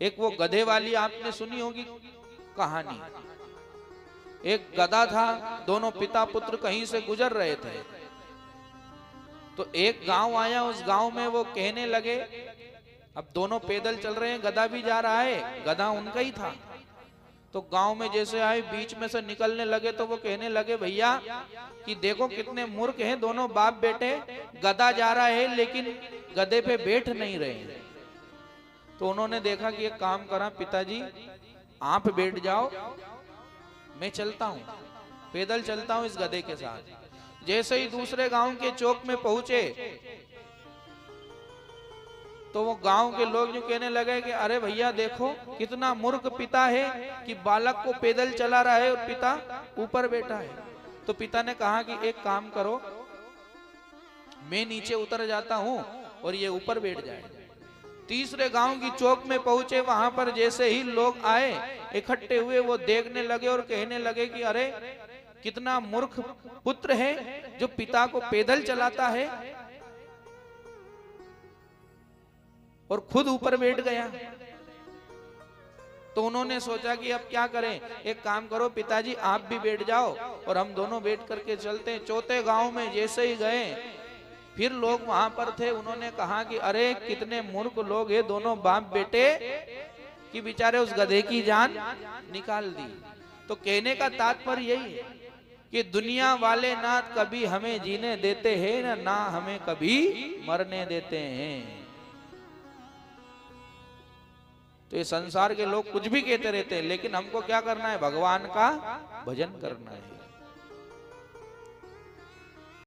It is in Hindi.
एक वो गधे वाली आपने सुनी होगी कहानी। एक गधा था, दोनों पिता पुत्र कहीं से गुजर रहे थे, तो एक गांव आया, उस गांव में वो कहने लगे, अब दोनों पैदल चल रहे हैं, गधा भी जा रहा है, गधा उनका ही था। तो गांव में जैसे आए, बीच में से निकलने लगे, तो वो कहने लगे, भैया कि देखो कितने मूर्ख हैं दोनों बाप बेटे, गधा जा रहा है लेकिन गधे पे बैठ नहीं रहे हैं। तो उन्होंने देखा कि एक काम करा, पिताजी आप बैठ जाओ, मैं चलता हूं, पैदल चलता हूं इस गधे के साथ। जैसे ही दूसरे गांव के चौक में पहुंचे, तो वो गांव के लोग जो कहने लगे कि अरे भैया देखो कितना मूर्ख पिता है कि बालक को पैदल चला रहा है और पिता ऊपर बैठा है। तो पिता ने कहा कि एक काम करो, मैं नीचे उतर जाता हूं और ये ऊपर बैठ जाए। तीसरे गांव की चौक में पहुंचे, वहां पर जैसे ही लोग आए इकट्ठे हुए, वो देखने लगे और कहने लगे कि अरे कितना मूर्ख पुत्र है जो पिता को पैदल चलाता है और खुद ऊपर बैठ गया। तो उन्होंने सोचा कि अब क्या करें, एक काम करो पिताजी आप भी बैठ जाओ और हम दोनों बैठ करके चलते हैं। चौथे गांव में जैसे ही गए, फिर लोग वहां पर थे, उन्होंने कहा कि अरे कितने मूर्ख लोग हैं दोनों बाप बेटे कि बेचारे उस गधे की जान निकाल दी। तो कहने का तात्पर्य यही है कि दुनिया वाले ना कभी हमें जीने देते हैं ना हमें कभी मरने देते हैं। तो ये संसार के लोग कुछ भी कहते रहते हैं, लेकिन हमको क्या करना है, भगवान का भजन करना है।